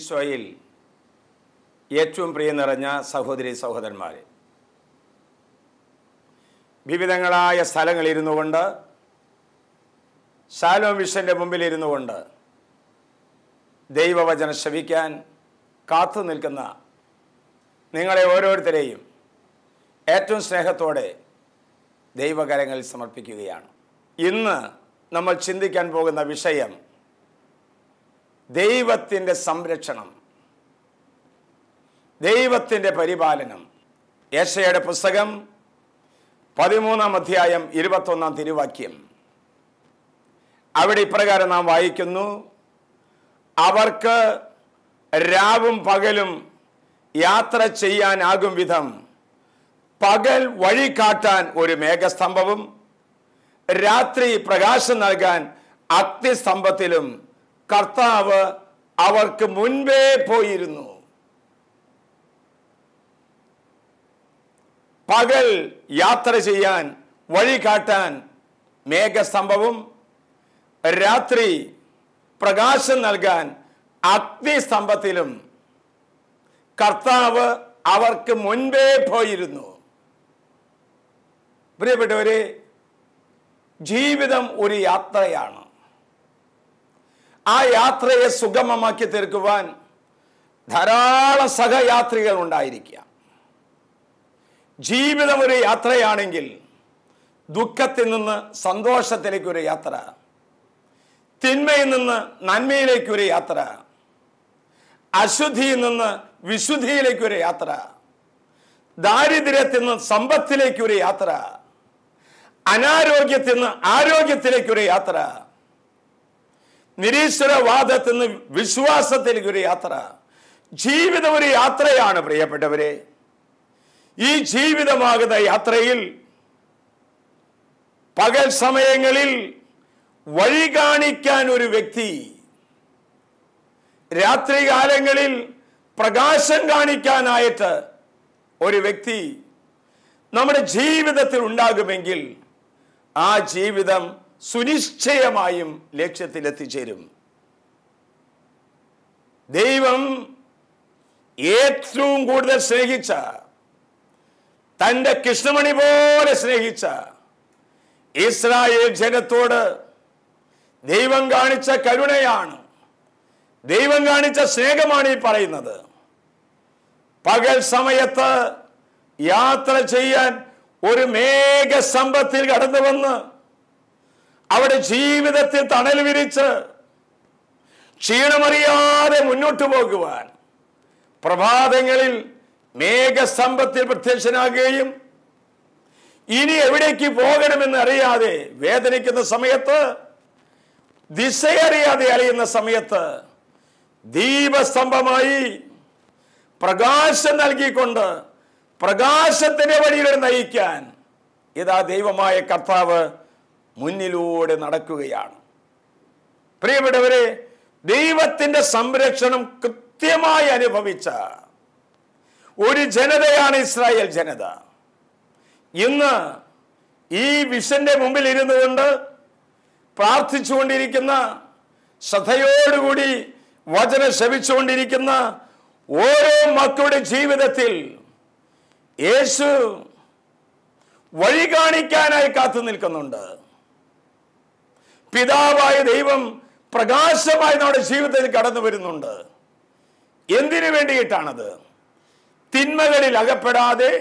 ഈശോയിൽ ഏറ്റവും പ്രിയം നിറഞ്ഞ സഹോദരി സഹോദരന്മാരെ, വിവിധങ്ങളായ സ്ഥലങ്ങളിരുന്നു കൊണ്ട് ശാലോം വിഷൻ്റെ മുമ്പിലിരുന്നു കൊണ്ട് ദൈവവചനം ശ്രവിക്കാൻ കാത്തു നിൽക്കുന്ന നിങ്ങളെ ഓരോരുത്തരെയും ഏറ്റവും സ്നേഹത്തോടെ ദൈവകരങ്ങളിൽ സമർപ്പിക്കുകയാണ്. ഇന്ന് നമ്മൾ ചിന്തിക്കാൻ പോകുന്ന വിഷയം ദൈവത്തിൻ്റെ സംരക്ഷണം, ദൈവത്തിൻ്റെ പരിപാലനം. യെശയ്യായുടെ പുസ്തകം 13-ാം അധ്യായം 21-ാം തിരുവാക്യം. അവിടെ ഇപ്രകാരം നാം വായിക്കുന്നു: അവർക്ക് രാവും പകലും യാത്ര ചെയ്യാനാകും വിധം പകൽ വഴി കാട്ടാൻ ഒരു മേഘസ്തംഭവും രാത്രി പ്രകാശം നൽകാൻ അഗ്നിസ്തംഭത്തിലും കർത്താവ് അവർക്ക് മുൻപേ പോയിരുന്നു. പകൽ യാത്ര ചെയ്യാൻ വഴി കാട്ടാൻ മേഘസ്തംഭവും രാത്രി പ്രകാശം നൽകാൻ അഗ്നിസ്തംഭത്തിലും കർത്താവ് അവർക്ക് മുൻപേ പോയിരുന്നു. പ്രിയപ്പെട്ടവരെ, ജീവിതം ഒരു യാത്രയാണ്. ആ യാത്രയെ സുഗമമാക്കി തീർക്കുവാൻ ധാരാളം സഹയാത്രികൾ ഉണ്ടായിരിക്കാം. ജീവിതം ഒരു യാത്രയാണെങ്കിൽ ദുഃഖത്തിൽ നിന്ന് സന്തോഷത്തിലേക്കൊരു യാത്ര, തിന്മയിൽ നിന്ന് നന്മയിലേക്കൊരു യാത്ര, അശുദ്ധിയിൽ നിന്ന് വിശുദ്ധിയിലേക്കൊരു യാത്ര, ദാരിദ്ര്യത്തിൽ നിന്ന് സമ്പത്തിലേക്കൊരു യാത്ര, അനാരോഗ്യത്തിൽ നിന്ന് ആരോഗ്യത്തിലേക്കൊരു യാത്ര, നിരീശ്വരവാദത്തിൽ നിന്ന് വിശ്വാസത്തിലേക്കൊരു യാത്ര. ജീവിതം ഒരു യാത്രയാണ് പ്രിയപ്പെട്ടവരെ. ഈ ജീവിതമാകുന്ന യാത്രയിൽ പകൽ സമയങ്ങളിൽ വഴി കാണിക്കാൻ ഒരു വ്യക്തി, രാത്രികാലങ്ങളിൽ പ്രകാശം കാണിക്കാനായിട്ട് ഒരു വ്യക്തി നമ്മുടെ ജീവിതത്തിൽ ഉണ്ടാകുമെങ്കിൽ ആ ജീവിതം സുനിശ്ചയമായും ലക്ഷ്യത്തിലെത്തിച്ചേരും. ദൈവം ഏറ്റവും കൂടുതൽ സ്നേഹിച്ച, തൻ്റെ കൃഷ്ണമണി പോലെ സ്നേഹിച്ച ഇസ്രായേൽ ജനത്തോട് ദൈവം കാണിച്ച കരുണയാണ്, ദൈവം കാണിച്ച സ്നേഹമാണ് ഈ പറയുന്നത്. പകൽ സമയത്ത് യാത്ര ചെയ്യാൻ ഒരു മേഘസ്തംഭത്തിൽ കടന്നു വന്ന് അവിടെ ജീവിതത്തിൽ തണൽ വിരിച്ച് ക്ഷീണമറിയാതെ മുന്നോട്ട് പോകുവാൻ പ്രഭാതങ്ങളിൽ മേഘസ്തംഭത്തിൽ പ്രത്യക്ഷനാകുകയും ഇനി എവിടേക്ക് പോകണമെന്ന് അറിയാതെ വേദനിക്കുന്ന സമയത്ത്, ദിശയറിയാതെ അലയുന്ന സമയത്ത് ദീപസ്തംഭമായി പ്രകാശം നൽകിക്കൊണ്ട് പ്രകാശത്തിന്റെ വഴിയിലൂടെ നയിക്കാൻ ഇതാ ദൈവമായ കർത്താവ് മുന്നിലൂടെ നടക്കുകയാണ്. പ്രിയപ്പെട്ടവരെ, ദൈവത്തിന്റെ സംരക്ഷണം കൃത്യമായി അനുഭവിച്ച ഒരു ജനതയാണ് ഇസ്രായേൽ ജനത. ഇന്ന് ഈ വിഷന്റെ മുമ്പിൽ ഇരുന്നു കൊണ്ട് പ്രാർത്ഥിച്ചുകൊണ്ടിരിക്കുന്ന, ശ്രദ്ധയോടുകൂടി വചനം ശ്രവിച്ചുകൊണ്ടിരിക്കുന്ന ഓരോ മക്കളുടെ ജീവിതത്തിൽ യേശു വഴി കാണിക്കാനായി കാത്തു നിൽക്കുന്നുണ്ട്. പിതാവായ ദൈവം പ്രകാശമായി നമ്മുടെ ജീവിതത്തിൽ കടന്നു വരുന്നുണ്ട്. എന്തിനു വേണ്ടിയിട്ടാണത്? തിന്മകളിൽ അകപ്പെടാതെ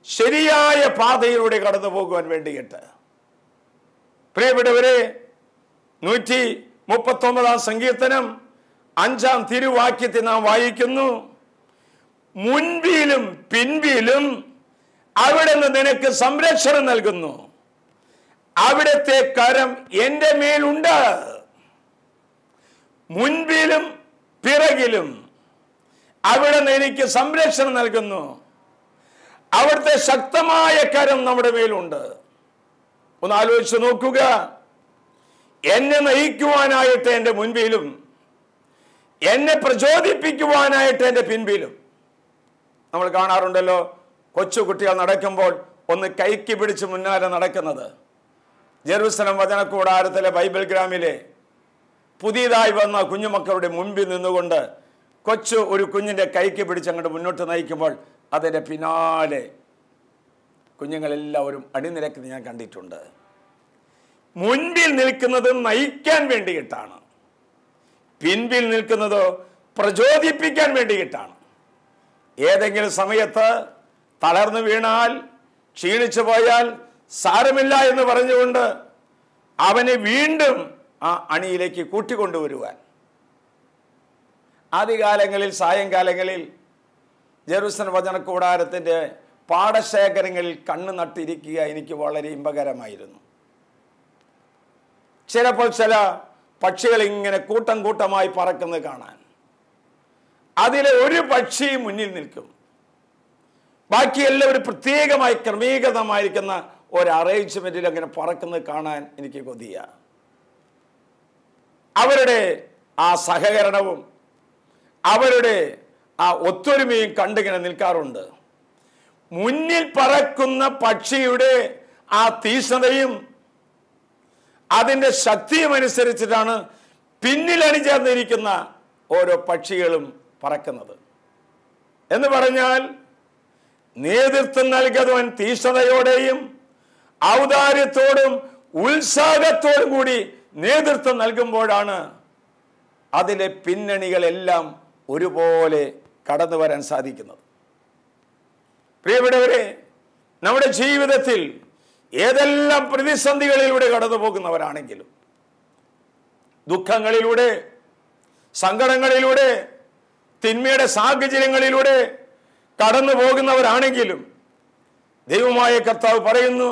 ശരിയായ പാതയിലൂടെ കടന്നു പോകുവാൻ വേണ്ടിയിട്ട്. പ്രിയപ്പെട്ടവരെ, 139-ാം സങ്കീർത്തനം 5-ാം തിരുവാക്യത്തിൽ നാം വായിക്കുന്നു: മുൻപിലും പിൻപിലും അവിടുന്ന് നിനക്ക് സംരക്ഷണം നൽകുന്നു, അവിടുത്തെ കരം എൻ്റെ മേലുണ്ട്. മുൻപിലും പിറകിലും അവിടുന്ന് എനിക്ക് സംരക്ഷണം നൽകുന്നു, അവിടുത്തെ ശക്തമായ കരം നമ്മുടെ മേലുണ്ട്. ഒന്ന് ആലോചിച്ച് നോക്കുക. എന്നെ നയിക്കുവാനായിട്ട് എൻ്റെ മുൻപിലും എന്നെ പ്രചോദിപ്പിക്കുവാനായിട്ട് എൻ്റെ പിൻപിലും. നമ്മൾ കാണാറുണ്ടല്ലോ, കൊച്ചുകുട്ടികൾ നടക്കുമ്പോൾ ഒന്ന് കൈക്ക് പിടിച്ച് മുന്നാലെ നടക്കുന്നത്. ജെറുസലം വചനക്കൂടാരത്തിലെ ബൈബിൾ ഗ്രാമിലെ പുതിയതായി വന്ന കുഞ്ഞുമക്കളുടെ മുൻപിൽ നിന്നുകൊണ്ട് കൊച്ചു ഒരു കുഞ്ഞിൻ്റെ കൈക്ക് പിടിച്ചങ്ങോട്ട് മുന്നോട്ട് നയിക്കുമ്പോൾ അതിൻ്റെ പിന്നാലെ കുഞ്ഞുങ്ങളെല്ലാവരും അണിനിരക്കുന്നത് ഞാൻ കണ്ടിട്ടുണ്ട്. മുൻപിൽ നിൽക്കുന്നത് നയിക്കാൻ വേണ്ടിയിട്ടാണ്, പിൻപിൽ നിൽക്കുന്നതോ പ്രചോദിപ്പിക്കാൻ വേണ്ടിയിട്ടാണ്. ഏതെങ്കിലും സമയത്ത് തളർന്നു വീണാൽ, ക്ഷീണിച്ചു പോയാൽ സാരമില്ല എന്ന് പറഞ്ഞുകൊണ്ട് അവനെ വീണ്ടും ആ അണിയിലേക്ക് കൂട്ടിക്കൊണ്ടുവരുവാൻ. ആദ്യകാലങ്ങളിൽ സായങ്കാലങ്ങളിൽ ജെറുസലേം വചന കൂടാരത്തിൻ്റെ പാടശേഖരങ്ങളിൽ കണ്ണു നട്ടിരിക്കുക എനിക്ക് വളരെ ഇമ്പകരമായിരുന്നു. ചിലപ്പോൾ ചില പക്ഷികൾ ഇങ്ങനെ കൂട്ടം കൂട്ടമായി പറക്കുന്നത് കാണാൻ. അതിലെ ഒരു പക്ഷി മുന്നിൽ നിൽക്കും, ബാക്കി എല്ലാവരും പ്രത്യേകമായി ക്രമീകൃതമായിരിക്കുന്ന ഒരു അറേഞ്ച്മെന്റിൽ അങ്ങനെ പറക്കുന്നത് കാണാൻ എനിക്ക് കൊതിയ. അവരുടെ ആ സഹകരണവും അവരുടെ ആ ഒത്തൊരുമയും കണ്ടിങ്ങനെ നിൽക്കാറുണ്ട്. മുന്നിൽ പറക്കുന്ന പക്ഷിയുടെ ആ തീക്ഷ്ണതയും അതിൻ്റെ ശക്തിയും അനുസരിച്ചിട്ടാണ് പിന്നിൽ അണിചേർന്നിരിക്കുന്ന ഓരോ പക്ഷികളും പറക്കുന്നത്. എന്ന് പറഞ്ഞാൽ നേതൃത്വം നൽകുന്നവൻ തീക്ഷ്ണതയോടെയും ഔദാര്യത്തോടും ഉത്സാഹത്തോടും കൂടി നേതൃത്വം നൽകുമ്പോഴാണ് അതിലെ പിന്നണികളെല്ലാം ഒരുപോലെ കടന്നു വരാൻ സാധിക്കുന്നത്. പ്രിയപ്പെട്ടവരെ, നമ്മുടെ ജീവിതത്തിൽ ഏതെല്ലാം പ്രതിസന്ധികളിലൂടെ കടന്നു പോകുന്നവരാണെങ്കിലും, ദുഃഖങ്ങളിലൂടെ, സങ്കടങ്ങളിലൂടെ, തിന്മയുടെ സാഹചര്യങ്ങളിലൂടെ കടന്നു പോകുന്നവരാണെങ്കിലും ദൈവമായ കർത്താവ് പറയുന്നു,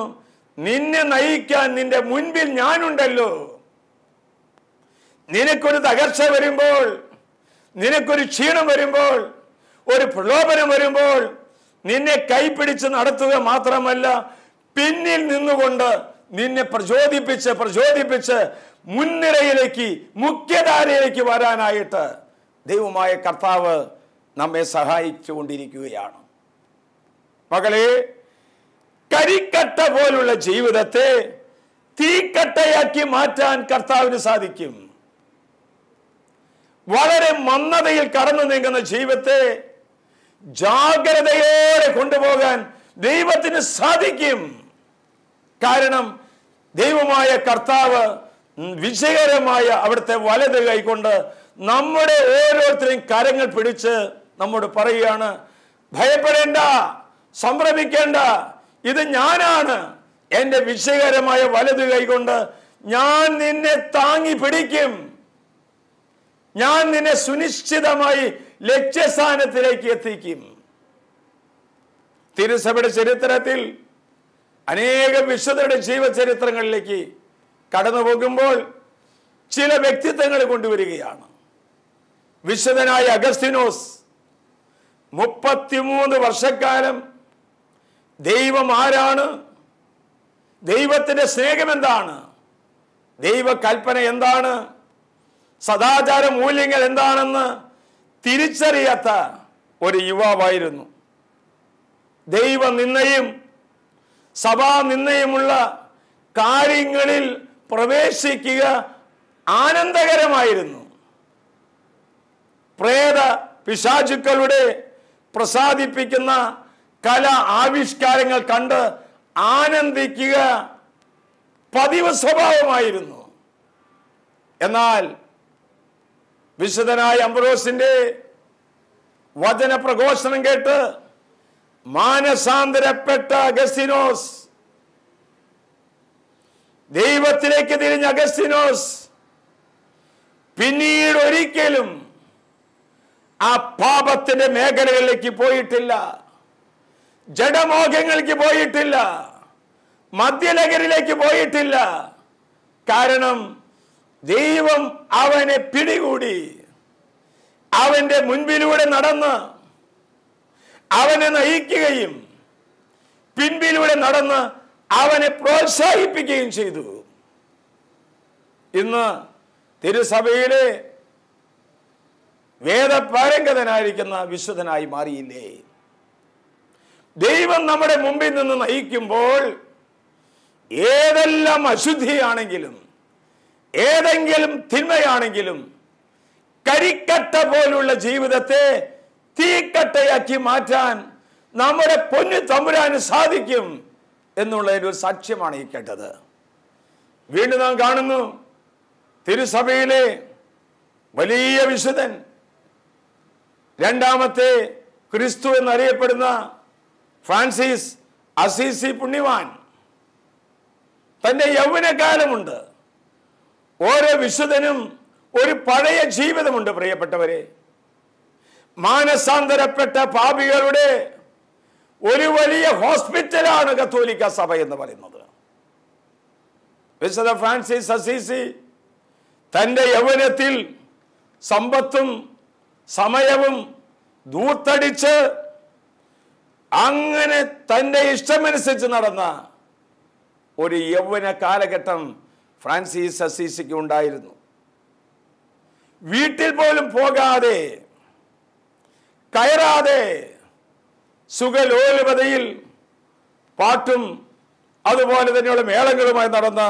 നിന്നെ നയിക്കാൻ നിന്റെ മുൻപിൽ ഞാനുണ്ടല്ലോ. നിനക്കൊരു തകർച്ച വരുമ്പോൾ, നിനക്കൊരു ക്ഷീണം വരുമ്പോൾ, ഒരു പ്രലോഭനം വരുമ്പോൾ നിന്നെ കൈപിടിച്ച് നടത്തുക മാത്രമല്ല, പിന്നിൽ നിന്നുകൊണ്ട് നിന്നെ പ്രചോദിപ്പിച്ച് മുൻനിരയിലേക്ക്, മുഖ്യധാരയിലേക്ക് വരാനായിട്ട് ദൈവമായ കർത്താവ് നമ്മെ സഹായിച്ചു കൊണ്ടിരിക്കുകയാണ്. മകളെ, കരിക്കട്ട പോലുള്ള ജീവിതത്തെ തീക്കട്ടയാക്കി മാറ്റാൻ കർത്താവിന് സാധിക്കും. വളരെ മന്ദതയിൽ കടന്നു നീങ്ങുന്ന ജീവിതത്തെ ജാഗ്രതയോടെ കൊണ്ടുപോകാൻ ദൈവത്തിന് സാധിക്കും. കാരണം ദൈവമായ കർത്താവ് വിജയകരമായ അവിടുത്തെ വലത് കൈകൊണ്ട് നമ്മുടെ ഓരോരുത്തരെയും കരങ്ങൾ പിടിച്ച് നമ്മോട് പറയുകയാണ്, ഭയപ്പെടേണ്ട, സംഭ്രമിക്കേണ്ട, ഇത് ഞാനാണ്. എൻ്റെ വിജയകരമായ വലത് കൈകൊണ്ട് ഞാൻ നിന്നെ താങ്ങി പിടിക്കും. ഞാൻ നിന്നെ സുനിശ്ചിതമായി ലക്ഷ്യസ്ഥാനത്തിലേക്ക് എത്തിക്കും. തിരുസഭയുടെ ചരിത്രത്തിൽ അനേകം വിശുദ്ധരുടെ ജീവചരിത്രങ്ങളിലേക്ക് കടന്നു പോകുമ്പോൾ ചില വ്യക്തിത്വങ്ങൾ കൊണ്ടുവരികയാണ്. വിശുദ്ധനായ അഗസ്തീനോസ് 33 വർഷക്കാലം ദൈവം ആരാണ്, ദൈവത്തിന്റെ സ്നേഹം എന്താണ്, ദൈവകൽപ്പന എന്താണ്, സദാചാര മൂല്യങ്ങൾ എന്താണെന്ന് തിരിച്ചറിയാത്ത ഒരു യുവാവായിരുന്നു. ദൈവനിന്ദയും സഭാനിന്ദയുമുള്ള കാര്യങ്ങളിൽ പ്രവേശിക്കുക ആനന്ദകരമായിരുന്നു. പ്രേത പിശാചുക്കളുടെ പ്രസാദിപ്പിക്കുന്ന കല ആവിഷ്കാരങ്ങൾ കണ്ട് ആനന്ദിക്കുക പതിവ് സ്വഭാവമായിരുന്നു. എന്നാൽ വിശുദ്ധനായ അംബ്രോസിന്റെ വചന പ്രഘോഷണം കേട്ട് മാനസാന്തരപ്പെട്ട അഗസ്തീനോസ്, ദൈവത്തിലേക്ക് തിരിഞ്ഞ അഗസ്തീനോസ് പിന്നീട് ഒരിക്കലും ആ പാപത്തിന്റെ മേഖലകളിലേക്ക് പോയിട്ടില്ല, ജഡമോഹങ്ങൾക്ക് പോയിട്ടില്ല, മദ്യലഹരിയിലേക്ക് പോയിട്ടില്ല. കാരണം ദൈവം അവനെ പിടികൂടി, അവന്റെ മുൻപിലൂടെ നടന്ന് അവനെ നയിക്കുകയും പിൻപിലൂടെ നടന്ന് അവനെ പ്രോത്സാഹിപ്പിക്കുകയും ചെയ്തു. ഇന്ന് തിരുസഭയിലെ വേദപാരംഗതനായിരിക്കുന്ന വിശുദ്ധനായി മാറിയില്ലേ? ദൈവം നമ്മുടെ മുമ്പിൽ നിന്ന് നയിക്കുമ്പോൾ ഏതെല്ലാം അശുദ്ധിയാണെങ്കിലും ഏതെങ്കിലും തിന്മയാണെങ്കിലും കരിക്കട്ട പോലുള്ള ജീവിതത്തെ തീക്കട്ടയാക്കി മാറ്റാൻ നമ്മുടെ പൊന്നു തമ്പുരാന് സാധിക്കും എന്നുള്ള ഒരു സാക്ഷ്യമാണ് ഈ കേട്ടത്. വീണ്ടും നാം കാണുന്നു തിരുസഭയിലെ വലിയ വിശുദ്ധൻ, രണ്ടാമത്തെ ക്രിസ്തു എന്നറിയപ്പെടുന്ന ഫ്രാൻസിസ് അസീസി പുണ്യവാൻ. തന്റെ യൗവനകാലമുണ്ട്. ഓരോ വിശുദ്ധനും ഒരു പഴയ ജീവിതമുണ്ട്. പ്രിയപ്പെട്ടവരെ, മാനസാന്തരപ്പെട്ട പാപികളുടെ ഒരു വലിയ ഹോസ്പിറ്റലാണ് കത്തോലിക്ക സഭ എന്ന് പറയുന്നത്. വിശുദ്ധ ഫ്രാൻസിസ് അസീസി തന്റെ യൗവനത്തിൽ സമ്പത്തും സമയവും ദൂർത്തടിച്ച് അങ്ങനെ തന്റെ ഇഷ്ടമനുസരിച്ച് നടന്ന ഒരു യൗവന കാലഘട്ടം ഫ്രാൻസിസ് അസീസിക്ക് ഉണ്ടായിരുന്നു. വീട്ടിൽ പോലും പോകാതെ, കയറാതെ സുഖലോലുപതയിൽ പാട്ടും അതുപോലെ തന്നെയുള്ള മേളങ്ങളുമായി നടന്ന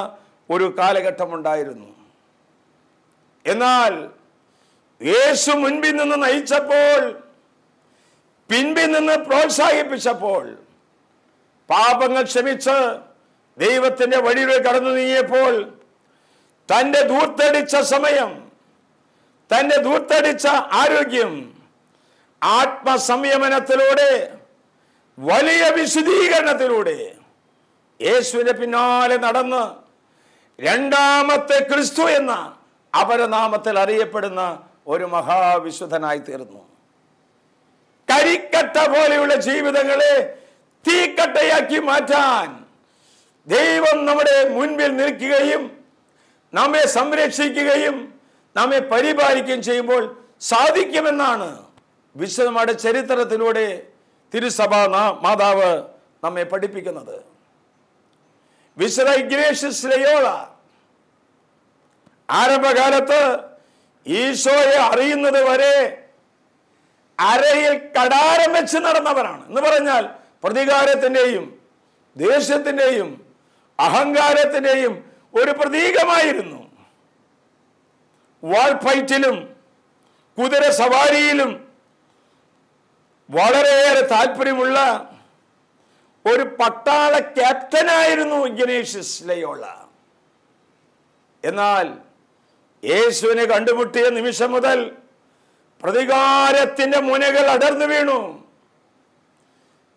ഒരു കാലഘട്ടം ഉണ്ടായിരുന്നു. എന്നാൽ യേശു മുൻപിൽ നിന്ന് നയിച്ചപ്പോൾ, പിൻപിൽ നിന്ന് പ്രോത്സാഹിപ്പിച്ചപ്പോൾ, പാപങ്ങൾ ക്ഷമിച്ച് ദൈവത്തിന്റെ വഴിയിലൂടെ കടന്നു നീങ്ങിയപ്പോൾ തന്റെ ധൂർത്തടിച്ച സമയം, തന്റെ ധൂർത്തടിച്ച ആരോഗ്യം ആത്മസംയമനത്തിലൂടെ, വലിയ വിശുദ്ധീകരണത്തിലൂടെ യേശുവിന്റെ പിന്നാലെ നടന്ന് രണ്ടാമത്തെ ക്രിസ്തു എന്ന അപരനാമത്തിൽ അറിയപ്പെടുന്ന ഒരു മഹാവിശുദ്ധനായി തീർന്നു. കരിക്കട്ട പോലെയുള്ള ജീവിതങ്ങളെ തീക്കട്ടയാക്കി മാറ്റാൻ ദൈവം നമ്മുടെ മുൻപിൽ നിൽക്കുകയും നമ്മെ സംരക്ഷിക്കുകയും നമ്മെ പരിപാലിക്കുകയും ചെയ്യുമ്പോൾ സാധിക്കുമെന്നാണ് വിശുദ്ധമായ ചരിത്രത്തിലൂടെ തിരുസഭ മാതാവ് നമ്മെ പഠിപ്പിക്കുന്നത്. വിശുദ്ധ ഇഗ്നേഷ്യസ് ലയോള ആരംഭകാലത്ത് ഈശോയെ അറിയുന്നത് വരെ അരയിൽ കടാരം വെച്ച് നടന്നവരാണ്. എന്ന് പറഞ്ഞാൽ പ്രതികാരത്തിന്റെയും ദേഷ്യത്തിന്റെയും അഹങ്കാരത്തിന്റെയും ഒരു പ്രതീകമായിരുന്നു. വാൾഫൈറ്റിലും കുതിര സവാരിയിലും വളരെയേറെ താല്പര്യമുള്ള ഒരു പട്ടാള ക്യാപ്റ്റനായിരുന്നു ഇഗ്നേഷ്യസ് ലയോള. എന്നാൽ യേശുവിനെ കണ്ടുമുട്ടിയ നിമിഷം മുതൽ പ്രതികാരത്തിന്റെ മുനകൾ അടർന്നു വീണു.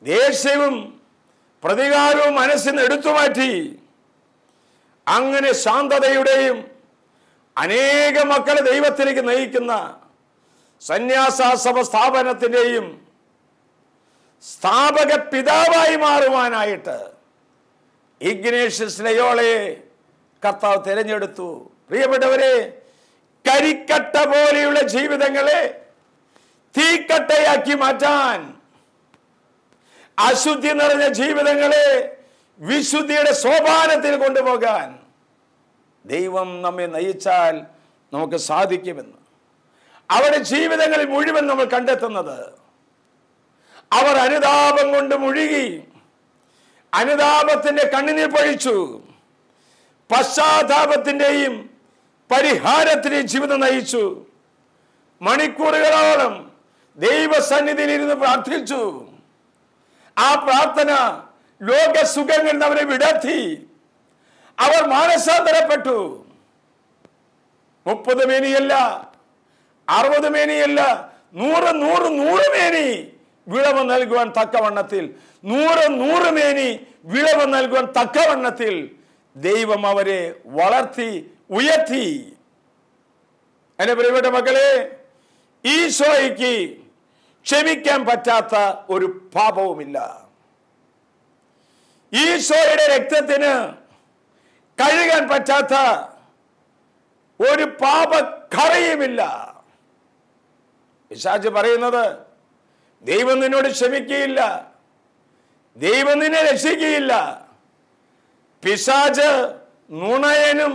ദേഷ്യവും പ്രതികാരവും മനസ്സിൽ നിന്ന് എടുത്തുമാറ്റി അങ്ങനെ ശാന്തതയുടെയും അനേക മക്കളെ ദൈവത്തിലേക്ക് നയിക്കുന്ന സന്യാസാസഭ സ്ഥാപനത്തിന്റെയും സ്ഥാപക പിതാവായി മാറുവാനായിട്ട് ഇഗ്നേഷ്യസ് ലയോളയെ കർത്താവ് തിരഞ്ഞെടുത്തു. പ്രിയപ്പെട്ടവരെ, കരിക്കട്ട പോലെയുള്ള ജീവിതങ്ങളെ തീക്കട്ടയാക്കി മാറ്റാൻ, അശുദ്ധി നിറഞ്ഞ ജീവിതങ്ങളെ വിശുദ്ധിയുടെ സോപാനത്തിൽ കൊണ്ടുപോകാൻ ദൈവം നമ്മെ നയിച്ചാൽ നമുക്ക് സാധിക്കുമെന്ന് അവരുടെ ജീവിതങ്ങളിൽ മുഴുവൻ നമ്മൾ കണ്ടെത്തുന്നത് അവർ അനുതാപം കൊണ്ട് മുഴുകി, അനുതാപത്തിന്റെ കണ്ണുനീർ പൊഴിച്ചു, പശ്ചാത്താപത്തിന്റെയും പരിഹാരത്തിന്റെയും ജീവിതം നയിച്ചു. മണിക്കൂറുകളോളം ദൈവസന്നിധിയിൽ ഇരുന്ന് പ്രാർത്ഥിച്ചു. ആ പ്രാർത്ഥന ലോകസുഖങ്ങളിൽ അവരെ വിടർത്തി. അവർ മാനസാന്തരപ്പെട്ടു. 30 മേനിയല്ല, 60 മേനിയല്ല, 100 മേനി വിളവ് നൽകുവാൻ തക്കവണ്ണത്തിൽ, 100 മേനി വിളവ് നൽകുവാൻ തക്കവണ്ണത്തിൽ ദൈവം അവരെ വളർത്തി ഉയർത്തി. എന്റെ പ്രിയപ്പെട്ട മക്കളെ, ഈശോയ്ക്ക് ക്ഷമിക്കാൻ പറ്റാത്ത ഒരു പാപവുമില്ല. ഈശോയുടെ രക്തത്തിന് കഴുകാൻ പറ്റാത്ത ഒരു പാപക്കറയുമില്ല. പിശാച് പറയുന്നത് ദൈവം നിന്നോട് ക്ഷമിക്കുകയില്ല, ദൈവം നിന്നെ രക്ഷിക്കുകയില്ല. പിശാച് നുണയനും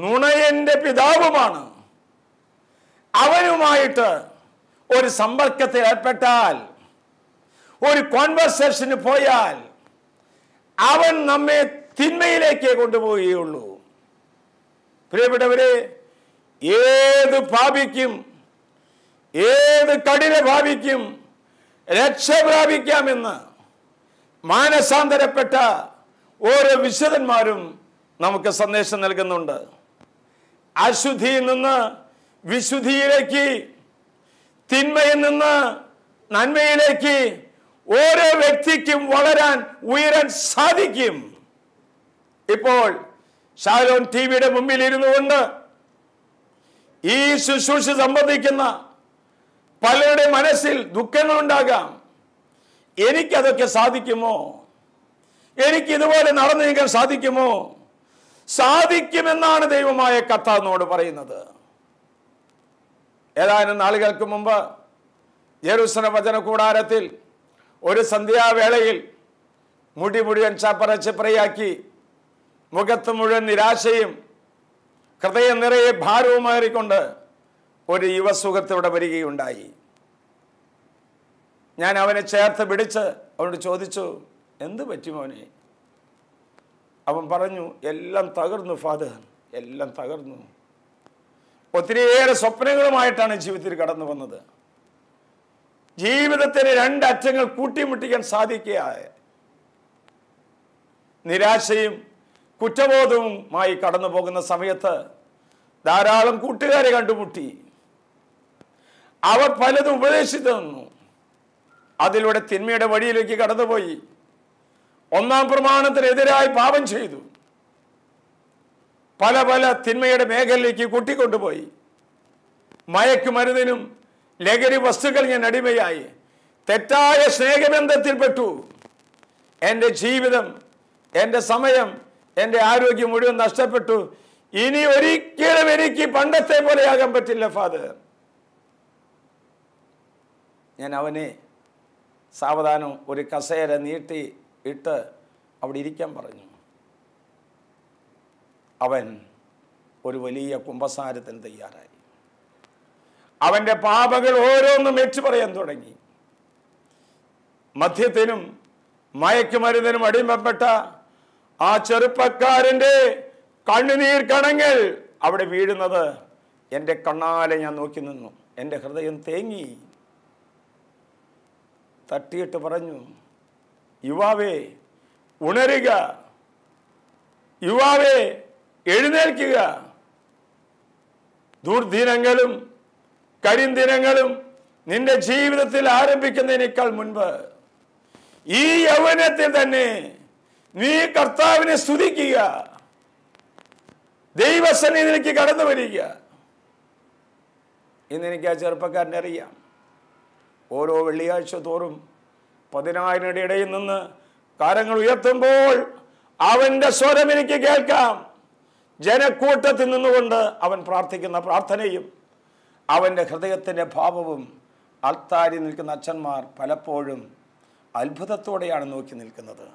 നുണയന്റെ പിതാവുമാണ്. അവനുമായിട്ട് ഒരു സമ്പർക്കത്തിൽ ഏർപ്പെട്ടാൽ, ഒരു കോൺവെർസേഷന് പോയാൽ അവൻ നമ്മെ തിന്മയിലേക്ക് കൊണ്ടുപോവുകയുള്ളൂ. പ്രിയപ്പെട്ടവരെ, ഏത് പാപിക്കും ഏത് കഠിന ഭാവിക്കും രക്ഷ പ്രാപിക്കാമെന്ന് മാനസാന്തരപ്പെട്ട ഓരോ വിശുദ്ധന്മാരും നമുക്ക് സന്ദേശം നൽകുന്നുണ്ട്. അശുദ്ധിയിൽ നിന്ന് വിശുദ്ധിയിലേക്ക്, തിന്മയിൽ നിന്ന് നന്മയിലേക്ക് ഓരോ വ്യക്തിക്കും വളരാൻ, ഉയരാൻ സാധിക്കും. ഇപ്പോൾ ഷാലോം ടിവിയുടെ മുമ്പിൽ ഇരുന്നു കൊണ്ട് ഈ ശുശ്രൂഷ സംബന്ധിക്കുന്ന പലരുടെ മനസ്സിൽ ദുഃഖങ്ങളുണ്ടാകാം. എനിക്കതൊക്കെ സാധിക്കുമോ? എനിക്ക് ഇതുപോലെ നടന്നു നീക്കാൻ സാധിക്കുമോ? സാധിക്കുമെന്നാണ് ദൈവമായ കർത്താവിനോട് പറയുന്നത്. ഏതാനും നാളുകൾക്ക് മുമ്പ് യെരൂശലേം വചന കൂടാരത്തിൽ ഒരു സന്ധ്യാവേളയിൽ മുടി മുഴുവൻ ചപ്പറയാക്കി, മുഖത്ത് മുഴുവൻ നിരാശയും ഹൃദയം നിറയെ ഭാരവുമാറിക്കൊണ്ട് ഒരു യുവസുഹൃത്ത് ഇവിടെ വരികയുണ്ടായി. ഞാൻ അവനെ ചേർത്ത് പിടിച്ച് അവനോട് ചോദിച്ചു, എന്ത് പറ്റി മോനെ? അവൻ പറഞ്ഞു, എല്ലാം തകർന്നു ഫാദർ, എല്ലാം തകർന്നു. ഒത്തിരിയേറെ സ്വപ്നങ്ങളുമായിട്ടാണ് ജീവിതത്തിൽ കടന്നു വന്നത്. ജീവിതത്തിന് രണ്ടറ്റങ്ങൾ കൂട്ടിമുട്ടിക്കാൻ സാധിക്കാതെ നിരാശയും കുറ്റബോധവുമായി കടന്നു പോകുന്ന സമയത്ത് ധാരാളം കൂട്ടുകാരെ കണ്ടുമുട്ടി. അവർ പലതും ഉപദേശിച്ചു തന്നു. അതിലൂടെ തിന്മയുടെ വഴിയിലേക്ക് കടന്നുപോയി. ഒന്നാം പ്രമാണത്തിനെതിരായി പാപം ചെയ്തു. പല പല തിന്മയുടെ മേഖലയിലേക്ക് കൂട്ടിക്കൊണ്ടുപോയി. മയക്കുമരുന്നിനും ലഹരി വസ്തുക്കൾ ഞാൻ അടിമയായി. തെറ്റായ സ്നേഹബന്ധത്തിൽപ്പെട്ടു. എൻ്റെ ജീവിതം, എൻ്റെ സമയം, എൻ്റെ ആരോഗ്യം മുഴുവൻ നഷ്ടപ്പെട്ടു. ഇനി ഒരിക്കലും എനിക്ക് പണ്ടത്തെ പോലെയാകാൻ പറ്റില്ല ഫാദർ. ഞാൻ അവനെ സാവധാനം ഒരു കസേര നീട്ടി ഇട്ട് അവിടെ ഇരിക്കാൻ പറഞ്ഞു. അവൻ ഒരു വലിയ കുമ്പസാരത്തിന് തയ്യാറായി. അവൻ്റെ പാപങ്ങൾ ഓരോന്നും ഏറ്റു പറയാൻ തുടങ്ങി. മദ്യത്തിനും മയക്കുമരുന്നിനും അടിമപ്പെട്ട ആ ചെറുപ്പക്കാരൻ്റെ കണ്ണുനീർ കണങ്ങൾ അവിടെ വീഴുന്നത് എൻ്റെ കണ്ണാലെ ഞാൻ നോക്കി നിന്നു. എൻ്റെ ഹൃദയം തേങ്ങി. തട്ടിയിട്ട് പറഞ്ഞു, യുവാവേ ഉണരുക, യുവാവേ എഴുന്നേൽക്കുക. ദുർദിനങ്ങളും കരിന്ദിനങ്ങളും നിന്റെ ജീവിതത്തിൽ ആരംഭിക്കുന്നതിനേക്കാൾ മുൻപ് ഈ യൗവനത്തിൽ തന്നെ നീ കർത്താവിനെ സ്തുതിക്കുക, ദൈവസന്നിധിയിലേക്ക് കടന്നു വരിക. ഇന്നെനിക്ക് ആ ചെറുപ്പക്കാരനെ അറിയാം. ഓരോ വെള്ളിയാഴ്ച തോറും 10,000 ഇടയിൽ നിന്ന് കരങ്ങൾ ഉയർത്തുമ്പോൾ അവൻ്റെ സ്വരം എനിക്ക് കേൾക്കാം. ജനക്കൂട്ടത്തിൽ നിന്നുകൊണ്ട് അവൻ പ്രാർത്ഥിക്കുന്ന പ്രാർത്ഥനയും അവൻ്റെ ഹൃദയത്തിൻ്റെ ഭാവവും അൾത്താരിൽ നിൽക്കുന്ന അച്ഛന്മാർ പലപ്പോഴും അത്ഭുതത്തോടെയാണ് നോക്കി നിൽക്കുന്നത്.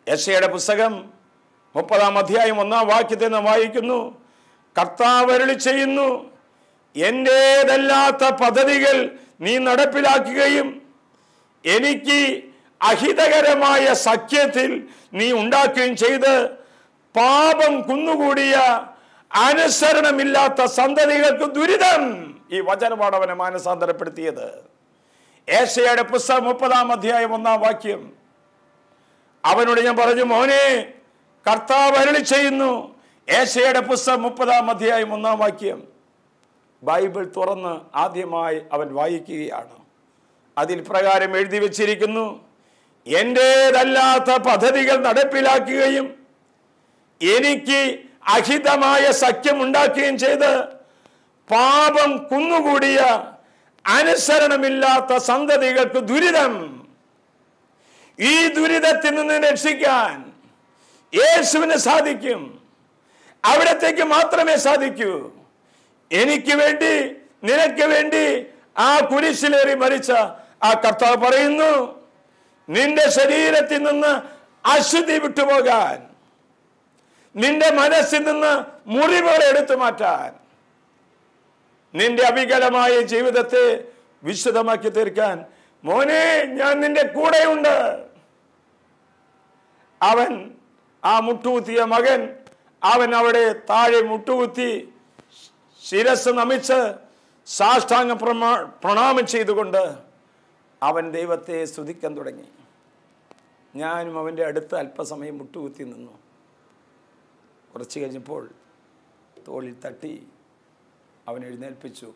യെശയ്യായുടെ പുസ്തകം 30-ാം അധ്യായം 1-ാം വാക്യത്തിൽ നാം വായിക്കുന്നു, കർത്താവ് അരുളി ചെയ്യുന്നു, എൻ്റേതല്ലാത്ത പദ്ധതികൾ നീ നടപ്പിലാക്കുകയും എനിക്ക് അഹിതകരമായ സഖ്യത്തിൽ നീ ഉണ്ടാക്കുകയും ചെയ്ത് പാപം കുന്നുകൂടിയ അനുസരണമില്ലാത്ത സന്തതികൾക്ക് ദുരിതം. ഈ വചനമാണ് അവനെ മാനസാന്തരപ്പെടുത്തിയത്. യെശയ്യായുടെ പുസ്തകം 30-ാം അധ്യായം 1-ാം വാക്യം. അവനോട് ഞാൻ പറഞ്ഞു, മോനെ കർത്താവ് അരുളി ചെയ്യുന്നു. യെശയ്യായുടെ പുസ്തകം 30-ാം അധ്യായം 1-ാം വാക്യം. ബൈബിൾ തുറന്ന് ആദ്യമായി അവൻ വായിക്കുകയാണ്. അതിൽ പ്രകാരം എഴുതി വച്ചിരിക്കുന്നു, എൻ്റേതല്ലാത്ത പദ്ധതികൾ നടപ്പിലാക്കുകയും എനിക്ക് അഹിതമായ സഖ്യം ഉണ്ടാക്കുകയും ചെയ്ത് പാപം കുന്നുകൂടിയ അനുസരണമില്ലാത്ത സന്തതികൾക്ക് ദുരിതം. ഈ ദുരിതത്തിൽ നിന്ന് രക്ഷിക്കാൻ യേശുവിന് സാധിക്കും. അവിടത്തേക്ക് മാത്രമേ സാധിക്കൂ. എനിക്ക് വേണ്ടി, നിനക്ക് വേണ്ടി ആ കുരിശിലേറി മരിച്ച ആ കർത്താവ് പറയുന്നു, നിന്റെ ശരീരത്തിൽ നിന്ന് അശുദ്ധി വിട്ടുപോകാൻ, നിന്റെ മനസ്സിൽ നിന്ന് മുറിവുകൾ എടുത്തു മാറ്റാൻ, നിന്റെ അവികലമായ ജീവിതത്തെ വിശുദ്ധമാക്കി തീർക്കാൻ, മോനെ ഞാൻ നിന്റെ കൂടെയുണ്ട്. അവൻ ആ മുട്ടുകുത്തിയ മകൻ, അവൻ അവിടെ താഴെ മുട്ടുകുത്തി ശിരസ് നമിച്ച് സാഷ്ടാംഗ പ്രണാമം ചെയ്തുകൊണ്ട് അവൻ ദൈവത്തെ സ്തുതിക്കാൻ തുടങ്ങി. ഞാനും അവൻ്റെ അടുത്ത് അല്പസമയം മുട്ടുകുത്തി നിന്നു. കുറച്ച് കഴിഞ്ഞപ്പോൾ തോളിൽ തട്ടി അവൻ എഴുന്നേൽപ്പിച്ചു.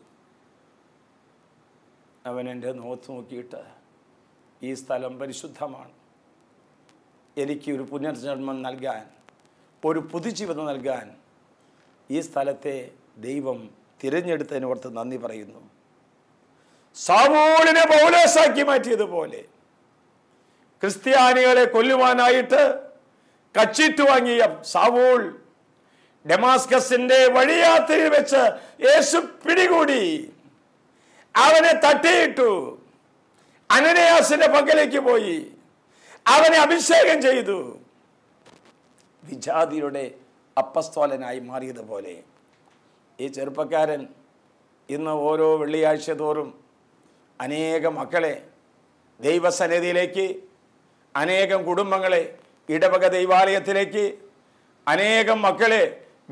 അവൻ എൻ്റെ മുഖത്ത് നോക്കിയിട്ട്, ഈ സ്ഥലം പരിശുദ്ധമാണ്, എനിക്ക് ഒരു പുനർജന്മം നൽകാൻ, ഒരു പുതുജീവിതം നൽകാൻ ഈ സ്ഥലത്തെ ദൈവം തിരഞ്ഞെടുത്തതിനോർത്ത് നന്ദി പറയുന്നു. സാവൂളിനെ പൗലോസാക്കി മാറ്റിയതുപോലെ ക്രിസ്ത്യാനികളെ കൊല്ലുവാനായിട്ട് കച്ചിട്ട് വാങ്ങിയ സാവൂൾ ഡമാസ്കസിന്റെ വഴിയാത്രയിൽ വെച്ച് യേശു പിടികൂടി, അവനെ തട്ടിയിട്ടു. അനനയാസിന്റെ പക്കലേക്ക് പോയി അവനെ അഭിഷേകം ചെയ്തു. വിജാതിയുടെ അപ്പസ്തോലനായി മാറിയതുപോലെ ഈ ചെറുപ്പക്കാരൻ ഇന്ന് ഓരോ വെള്ളിയാഴ്ച തോറും അനേകം മക്കളെ ദൈവസന്നിധിയിലേക്ക്, അനേകം കുടുംബങ്ങളെ ഇടവക ദൈവാലയത്തിലേക്ക്, അനേകം മക്കളെ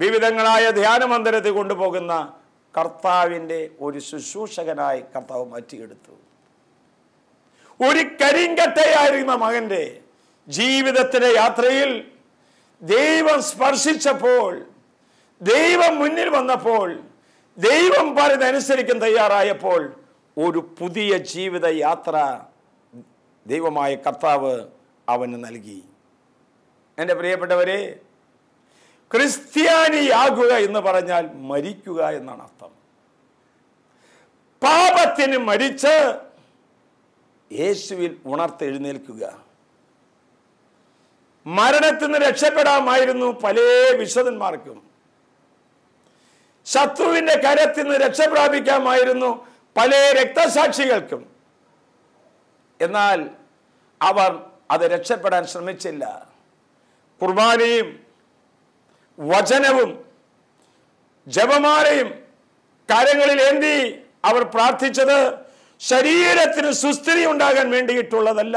വിവിധങ്ങളായ ധ്യാനമന്ദിരത്തിൽ കൊണ്ടുപോകുന്ന കർത്താവിൻ്റെ ഒരു ശുശ്രൂഷകനായി കർത്താവ് മാറ്റിയെടുത്തു. ഒരു കരിങ്കട്ടയായിരുന്ന മകൻ്റെ ജീവിതത്തിൻ്റെ യാത്രയിൽ ദൈവം സ്പർശിച്ചപ്പോൾ, ദൈവം മുന്നിൽ വന്നപ്പോൾ, ദൈവം പറയുന്നതനുസരിക്കാൻ തയ്യാറായപ്പോൾ ഒരു പുതിയ ജീവിത യാത്ര ദൈവമായ കർത്താവ് അവന് നൽകി. എൻ്റെ പ്രിയപ്പെട്ടവരെ, ക്രിസ്ത്യാനിയാകുക എന്ന് പറഞ്ഞാൽ മരിക്കുക എന്നാണ് അർത്ഥം. പാപത്തിന് മരിച്ച് യേശുവിൽ ഉണർത്തെഴുന്നേൽക്കുക. മരണത്തിൽ നിന്ന് രക്ഷപ്പെടാമായിരുന്നു പല വിശുദ്ധന്മാർക്കും. ശത്രുവിന്റെ കരത്തിൽ നിന്ന് രക്ഷപ്രാപിക്കാമായിരുന്നു പല രക്തസാക്ഷികൾക്കും. എന്നാൽ അവർ അത് രക്ഷപ്പെടാൻ ശ്രമിച്ചില്ല. കുർബാനയും വചനവും ജപമാലയും കരങ്ങളിൽ ഏന്തി അവർ പ്രാർത്ഥിച്ചത് ശരീരത്തിന് സുസ്ഥിതി ഉണ്ടാകാൻ വേണ്ടിയിട്ടുള്ളതല്ല,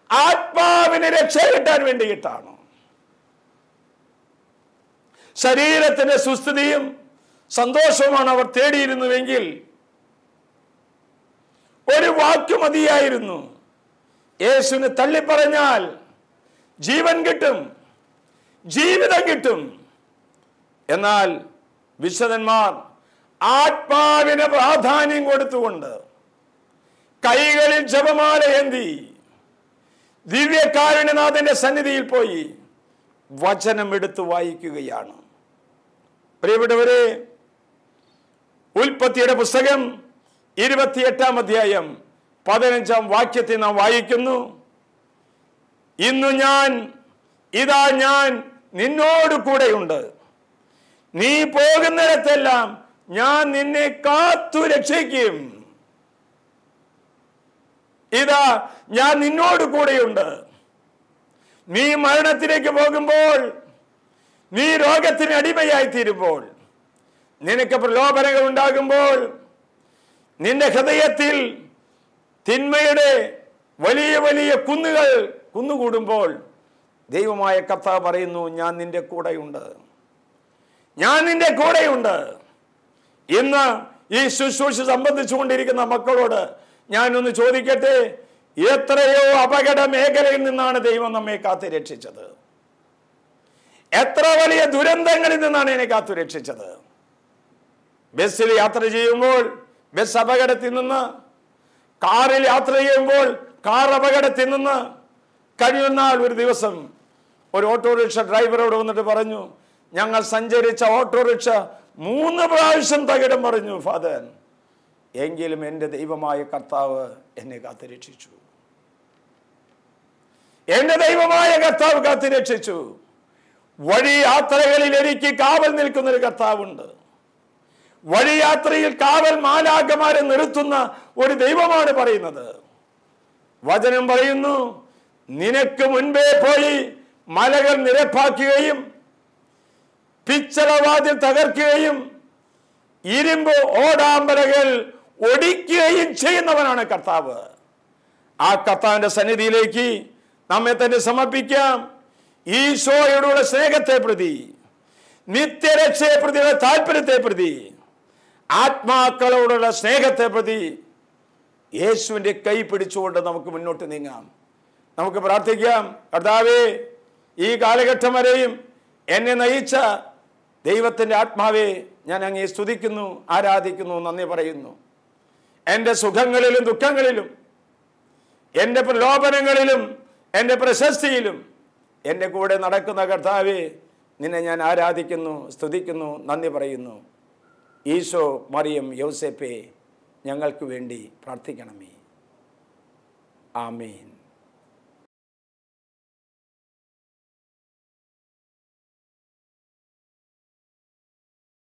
ആത്മാവിന് രക്ഷ കിട്ടാൻ വേണ്ടിയിട്ടാണ്. ശരീരത്തിന്റെ സുസ്ഥിതിയും സന്തോഷവുമാണ് അവർ തേടിയിരുന്നുവെങ്കിൽ ഒരു വാക്ക് മതിയായിരുന്നു. യേശുവിനെ തള്ളിപ്പറഞ്ഞാൽ ജീവൻ കിട്ടും, ജീവിതം കിട്ടും. എന്നാൽ വിശുദ്ധന്മാർ ആത്മാവിന് പ്രാധാന്യം കൊടുത്തുകൊണ്ട് കൈകളിൽ ജപമാല ഏന്തി ദിവ്യകാരുണ്യനാഥന്റെ സന്നിധിയിൽ പോയി വചനം എടുത്തു വായിക്കുകയാണ്. പ്രിയപ്പെട്ടവരെ, ഉൽപ്പത്തിയുടെ പുസ്തകം 28-ാം അധ്യായം 15-ാം വാക്യത്തിൽ നാം വായിക്കുന്നു, ഇന്നു ഇതാ ഞാൻ നിന്നോട് കൂടെയുണ്ട്, നീ പോകുന്നിടത്തെല്ലാം ഞാൻ നിന്നെ കാത്തു രക്ഷിക്കും. ഇതാ ഞാൻ നിന്നോട് കൂടെയുണ്ട്. നീ മരണത്തിലേക്ക് പോകുമ്പോൾ, നീ രോഗത്തിന് അടിമയായി തീരുമ്പോൾ, നിനക്ക് പ്രലോഭനങ്ങൾ ഉണ്ടാകുമ്പോൾ, നിന്റെ ഹൃദയത്തിൽ തിന്മയുടെ വലിയ വലിയ കുന്നുകൾ കുന്നുകൂടുമ്പോൾ ദൈവമായ കർത്താവ് പറയുന്നു, ഞാൻ നിന്റെ കൂടെയുണ്ട്, ഞാൻ നിന്റെ കൂടെയുണ്ട്. ഇന്ന് ഈ ശുശ്രൂഷ സംബന്ധിച്ചുകൊണ്ടിരിക്കുന്ന മക്കളോട് ഞാനൊന്ന് ചോദിക്കട്ടെ, എത്രയോ അപകട മേഖലയിൽ നിന്നാണ് ദൈവം നമ്മെ കാത്തു രക്ഷിച്ചത്? എത്ര വലിയ ദുരന്തങ്ങളിൽ നിന്നാണ് എന്നെ കാത്തു രക്ഷിച്ചത്? ബസ്സിൽ യാത്ര ചെയ്യുമ്പോൾ ബസ് അപകടത്തിൽ നിന്ന്, കാറിൽ യാത്ര ചെയ്യുമ്പോൾ കാർ അപകടത്തിൽ നിന്ന്. കഴിയുന്നാൽ ഒരു ദിവസം ഒരു ഓട്ടോറിക്ഷ ഡ്രൈവറോട് വന്നിട്ട് പറഞ്ഞു, ഞങ്ങൾ സഞ്ചരിച്ച ഓട്ടോറിക്ഷ 3 പ്രാവശ്യം തകിടം പറഞ്ഞു ഫാദർ, എങ്കിലും എൻ്റെ ദൈവമായ കർത്താവ് എന്നെ കാത്തു രക്ഷിച്ചു. എൻ്റെ ദൈവമായ കർത്താവ് കാത്തു രക്ഷിച്ചു. വഴി യാത്രകളിൽ എനിക്ക് കാവൽ നിൽക്കുന്നൊരു കർത്താവുണ്ട്. വഴിയാത്രയിൽ കാവൽ മാലാഖമാരെ നിർത്തുന്ന ഒരു ദൈവമാണ് പറയുന്നത്. വചനം പറയുന്നു, നിനക്ക് മുൻപേ പോയി മലകൾ നിരപ്പാക്കുകയും പിച്ചളവാതിൽ തകർക്കുകയും ഇരുമ്പ് ഓടാമ്പലകൾ ഒടിക്കുകയും ചെയ്യുന്നവനാണ് കർത്താവ്. ആ കർത്താവിന്റെ സന്നിധിയിലേക്ക് നമ്മെ തന്നെ സമർപ്പിക്കാം. ഈശോയോടുള്ള സ്നേഹത്തെ പ്രതി, നിത്യരക്ഷയെ പ്രതിയുള്ള താല്പര്യത്തെ പ്രതി, ആത്മാക്കളോടുള്ള സ്നേഹത്തെ പ്രതി യേശുവിൻ്റെ കൈ പിടിച്ചുകൊണ്ട് നമുക്ക് മുന്നോട്ട് നീങ്ങാം. നമുക്ക് പ്രാർത്ഥിക്കാം. കർത്താവേ, ഈ കാലഘട്ടം വരെയും എന്നെ നയിച്ച ദൈവത്തിൻ്റെ ആത്മാവേ, ഞാൻ അങ്ങയെ സ്തുതിക്കുന്നു, ആരാധിക്കുന്നു, നന്ദി പറയുന്നു. എൻ്റെ സുഖങ്ങളിലും ദുഃഖങ്ങളിലും, എൻ്റെ പ്രലോഭനങ്ങളിലും, എൻ്റെ പ്രശസ്തിയിലും എൻ്റെ കൂടെ നടക്കുന്ന കർത്താവേ, നിന്നെ ഞാൻ ആരാധിക്കുന്നു, സ്തുതിക്കുന്നു, നന്ദി പറയുന്നു. ഈശോ, മറിയം, യൗസേപ്പേ, ഞങ്ങൾക്ക് വേണ്ടി പ്രാർത്ഥിക്കണമേ. ആമേൻ.